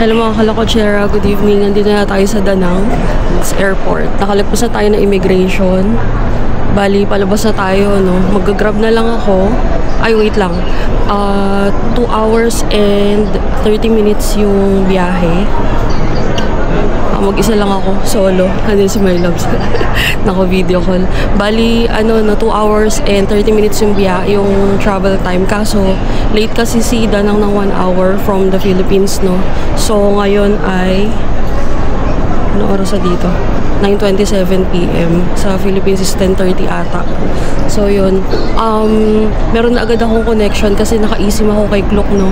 Hello mga kalakotsera, good evening. Nandito na tayo sa Danang sa airport. Nakalagpas na tayo ng immigration. Bali, palabas na tayo, no? Mag-grab na lang ako. Ay, wait lang. 2 hours and 30 minutes yung biyahe. Mag-isa lang ako, solo. Ano si my loves? Naka-video call. Bali, 2 hours and 30 minutes yung yung travel time. Kaso, late kasi si Danang ng 1 hour from the Philippines, no? So, ngayon ay ano oras na dito? 9:27 PM. Sa Philippines is 10:30 ata. So, yun. Meron na agad akong connection kasi naka-eSIM ako kay Klook, no?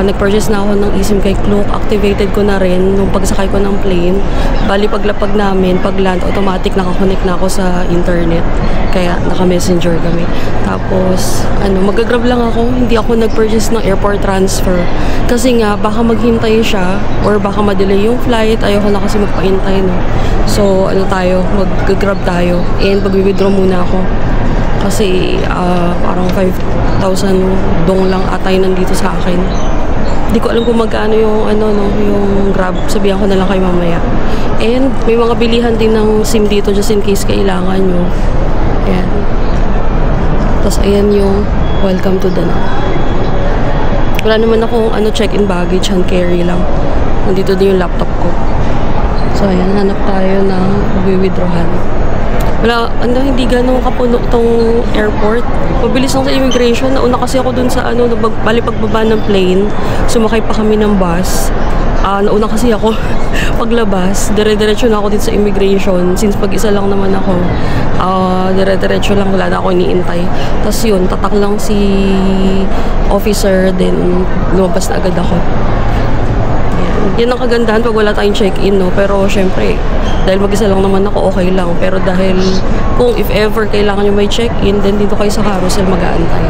Nag-purchase na ako ng eSIM kay Klook. Activated ko na rin nung pagsakay ko ng plane. Bali, paglapag namin, pag-land, automatic nakakonect na ako sa internet. Kaya, naka-messenger kami. Tapos, mag-grab lang ako. Hindi ako nag-purchase ng airport transfer. Kasi nga, baka maghintay siya or baka ma-delay yung flight. Ayoko na kasi magpahintay, no? So, mag-grab tayo. And mag-withdraw muna ako. Kasi parang 5,000 dong lang atay nandito sa akin. Hindi ko alam kung magkano yung yung Grab. Sabihan ko na lang kayo mamaya. And may mga bilihan din ng SIM dito just in case kailangan nyo. Ayan. Tapos ayan yung welcome to Danang. Wala naman akong check-in baggage, hand carry lang. Nandito din yung laptop ko. So ayan, hanap tayo ng withdrawal. Wala, hindi ganun kapuno tong airport. Mabilis lang sa immigration. Nauna kasi ako dun sa bali pagbaba ng plane. Sumakay pa kami ng bus. Nauna kasi ako paglabas. Dire-diretso na ako dito sa immigration. Since pag-isa lang naman ako, dire-diretso lang, wala na ako iniintay. Tapos yun, tatak lang si officer, then lumabas na agad ako. Yan ang kagandahan pag wala tayong check-in, no? Pero syempre, dahil mag-isa lang naman ako, okay lang. Pero dahil kung if ever kailangan nyo may check-in, then dito kayo sa carousel mag-aantay.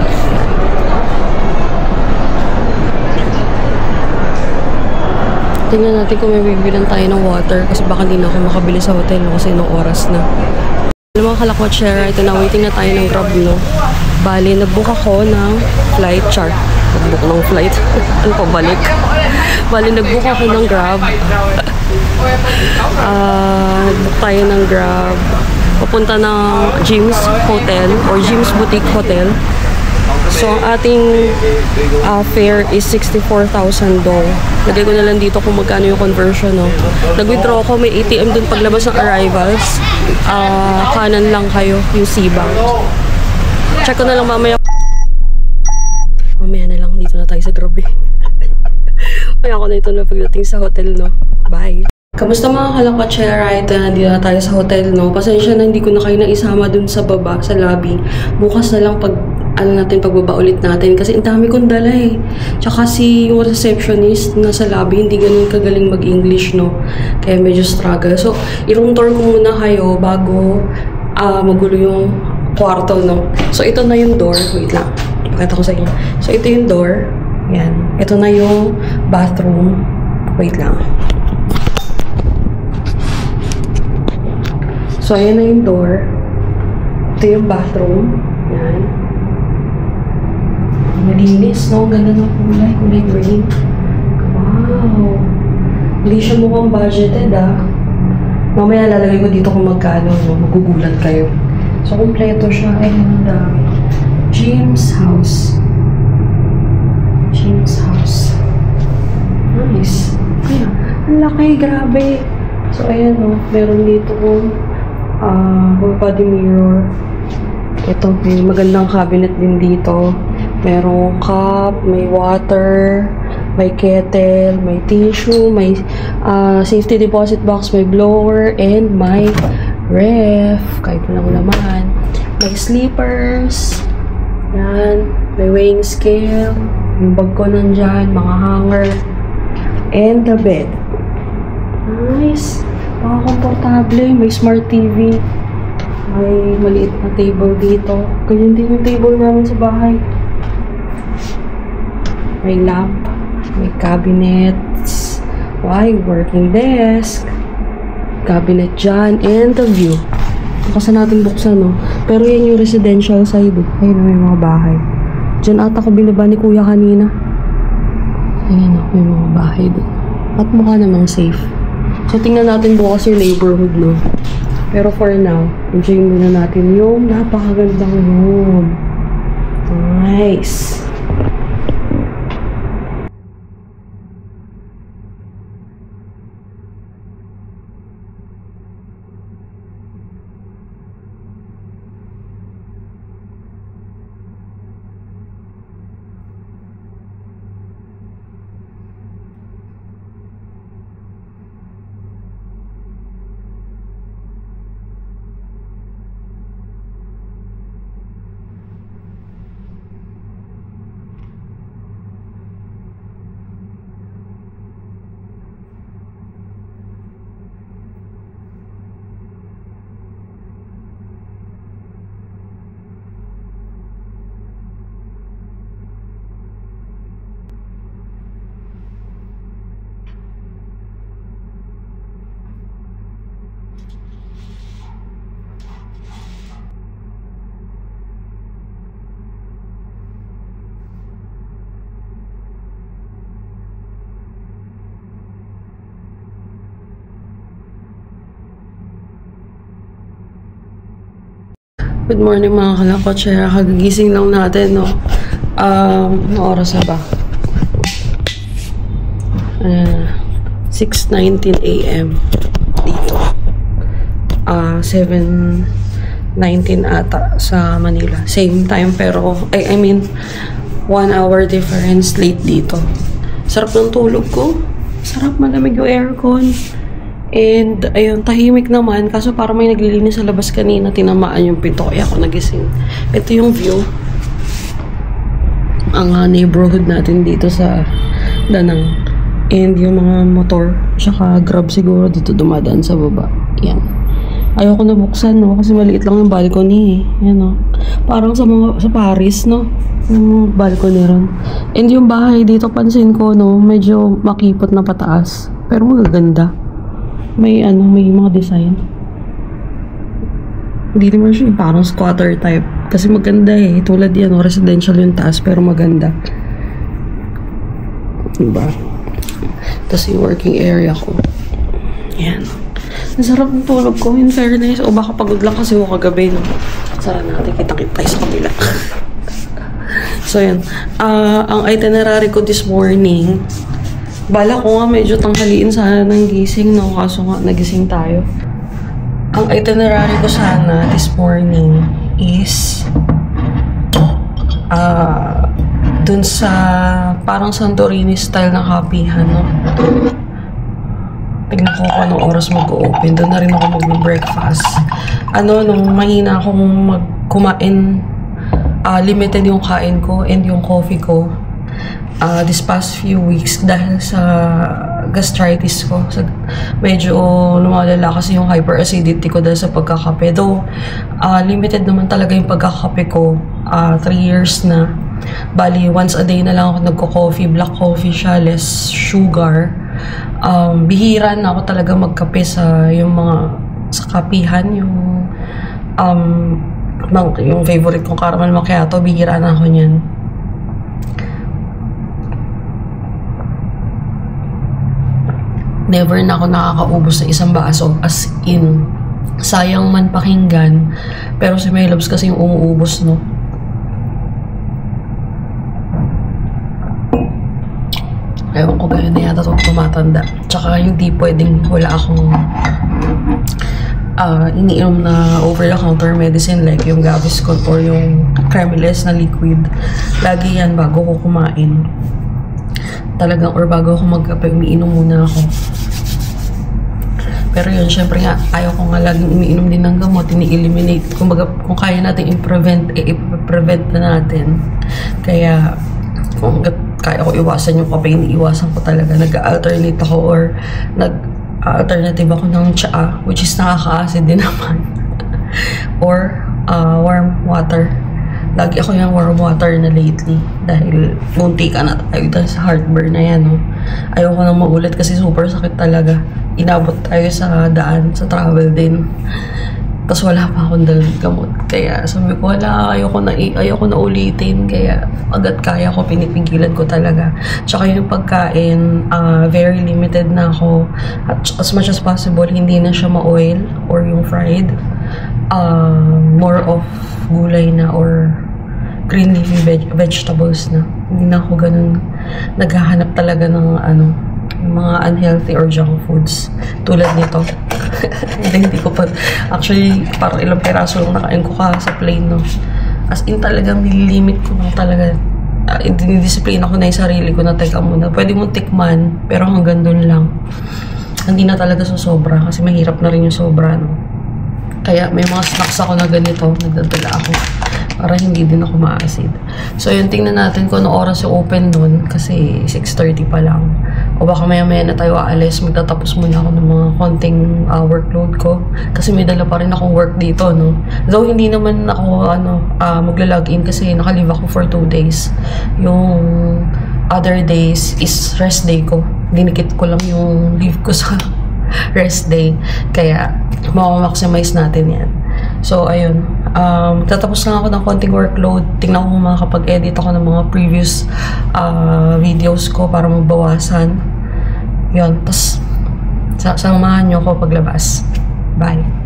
Tingnan natin kung may bibilan tayo ng water kasi baka hindi na ako makabili sa hotel, no? Kasi noong oras na. Alam mga kalakotsera, ito na, waiting na tayo ng Grab, no? Bali, nag-book ako ng flight chart. Nag-book ng flight. Ano pa balik? Bali, nag-book ako ng Grab. Nag-book tayo ng Grab. Papunta ng Jim's Hotel or Jim's Boutique Hotel. So, ang ating fare is 64,000 dong. Lagay ko na lang dito kung magkano yung conversion, no? Nag-withdraw ako, may ATM dun paglabas ng arrivals. Kanan lang kayo, yung C-Bank. Check ko na lang mamaya. Mamaya na lang, dito na tayo sa Grab. Kaya ako na ito na pagdating sa hotel, no? Bye! Kamusta mga kalakotsera? Ito, nandito na tayo sa hotel, no? Pasensya na hindi ko na kayo naisama dun sa baba, sa lobby. Bukas na lang pagbaba ulit natin. Kasi ang dami kong dala eh. Tsaka yung receptionist na sa lobby, hindi ganun kagaling mag-English, no? Kaya medyo struggle. So, i-room tour ko muna kayo bago magulo yung kwarto, no? So, ito na yung door. Wait lang. Pakita ko sa inyo. So, ito yung door. Yan. Ito na yung bathroom. Wait lang. So, ayan na yung door. Ito yung bathroom. Yan. Malinis, no? Ganda ng kulay. Kulay green. Wow. Hindi siya mukhang budgeted, ah. Mamaya lalagay ko dito kung magkano, no? Magugulat kayo. So, kompleto siya. Ayan, ang dami. Jim's house. Jim's house. Nice. Ayan. Ang laki, grabe. So, ayan, no? Meron dito kung body mirror. Ito, may magandang cabinet din dito. Merong cup, may water, may kettle, may tissue, may safety deposit box, may blower, and may ref. Kahit walang laman. May sleepers. Yan. May weighing scale. Yung bag ko nandyan. Mga hanger. And the bed. Nice. Komportable. May smart TV. May maliit na table dito. Ganyan din yung table namin sa bahay. May lamp. May cabinets. May working desk. Cabinet dyan. And the view. Kasi natin buksan, no? Pero yan yung residential side. Ayun na may mga bahay. Diyan ata ko binaba ni Kuya kanina. Ayan, no? May mga bahay doon. At mukha namang safe. So, tingnan natin bukas yung neighborhood, no? Pero for now, enjoy muna natin yung napakagandang room. Nice! Good morning mga kalakotsera. Kagigising lang natin, no? Ano oras na ba? 6:19 a.m. dito. 7:19 ata sa Manila. Same time pero, I mean, 1 hour difference late dito. Sarap ng tulog ko. Sarap, malamig yung aircon. And, ayun, tahimik naman. Kaso parang may naglilinis sa labas kanina. Tinamaan yung pinto. Kaya ako nagising. Ito yung view. Ang neighborhood natin dito sa Danang. And yung mga motor. Tsaka grab siguro dito dumadaan sa baba. Yan. Ayoko na buksan, no? Kasi maliit lang yung balcony, eh. Yan, no? Parang sa Paris, no? Yung balcony ron. And yung bahay dito, pansin ko, no? Medyo makipot na pataas. Pero magaganda. May mga design. Hindi naman siya parang squatter type. Kasi maganda eh. Tulad yan, residential yung taas, pero maganda. Diba? Tapos yung working area ko. Yan. Nasarap ng tulog ko, in fairness. O baka pagod lang kasi ako kagabi. No? Sara natin, kita-kita tayo sa kabila. So yan. Ang itinerary ko this morning, bala ko nga medyo tanghaliin sana ng gising, no? Kaso nga, nagising tayo. Ang itinerary ko sana this morning is dun sa parang Santorini style na kapihan, no? Tignan ko kung anong oras mag-open. Doon na rin ako mag-breakfast. Nung mahina akong kumain, limited yung kain ko and yung coffee ko. This past few weeks dahil sa gastritis ko. Medyo lumalala kasi yung hyperacidity ko dahil sa pagkakape. Though, limited naman talaga yung pagkakape ko. 3 years na. Bali, once a day na lang ako nagko-coffee. Black coffee siya, less sugar. Bihira na ako talaga magkape sa yung mga sa kapihan. Yung favorite kong caramel macchiato, bihira na ako niyan. Never na ako nakakaubos na isang baso. As in, sayang man pakinggan. Pero si My Loves kasi yung umuubos, no? Ewan ko ganyan na yata itong tumatanda. Tsaka hindi pwedeng wala akong iniinom na over-the-counter medicine like yung Gaviscon or yung Cremeles na liquid. Lagi yan bago ko kumain. Talagang, or bago ako magkape, umiinom muna ako. Pero yun, syempre nga, ayaw ko nga laging umiinom din ng gamot, ini-eliminate. Kumbaga, kung kaya natin i-prevent na natin. Kaya, kung kaya ko iwasan yung kape, iniiwasan ko talaga. Nag-alternate ako or nag-alternative ako ng tsaa, which is nakaka-acid din naman. Or warm water. Lagi ako yung warm water na lately dahil munti ka na tayo dahil sa heartburn na yan, no? Ayoko nang maulit kasi super sakit talaga. Inabot tayo sa daan, sa travel din. Tapos wala pa akong dalang gamot. Kaya sabi ko, wala, ayoko na ulitin. Kaya agad kaya ko, pinipigilan ko talaga. Tsaka yung pagkain, very limited na ako. At as much as possible, hindi na siya ma-oil or yung fried. More of gulay na or green leafy vegetables na. Hindi na ako ganun naghahanap talaga ng mga unhealthy or junk foods. Tulad nito. Hindi ko pa, actually, parang ilang peraso lang nakain ko sa plane, no? As in, talagang nililimit ko lang talaga. Dinidiscipline ako na yung sarili ko na teka muna. Pwede mong tikman, pero hanggang dun lang. Hindi na talaga sobra kasi mahirap na rin yung sobra, no? Kaya may mga snacks ako na ganito, nagdadala ako para hindi din ako ma-acid. So, yun, tingnan natin kung ano oras yung open nun kasi 6:30 pa lang. O baka maya-maya na tayo aalis, magtatapos muna ako ng mga konting workload ko kasi may dala pa rin akong work dito, no? Though hindi naman ako magla-login kasi naka-leave ako for 2 days. Yung other days is rest day ko. Dinikit ko lang yung leave ko sa rest day. Kaya, ma-maximize natin yan. So, ayun. Tatapos lang ako ng konting workload. Tingnan ko kung makakapag-edit ako ng mga previous videos ko para mabawasan. Yun. Tapos, samahan nyo ako paglabas. Bye.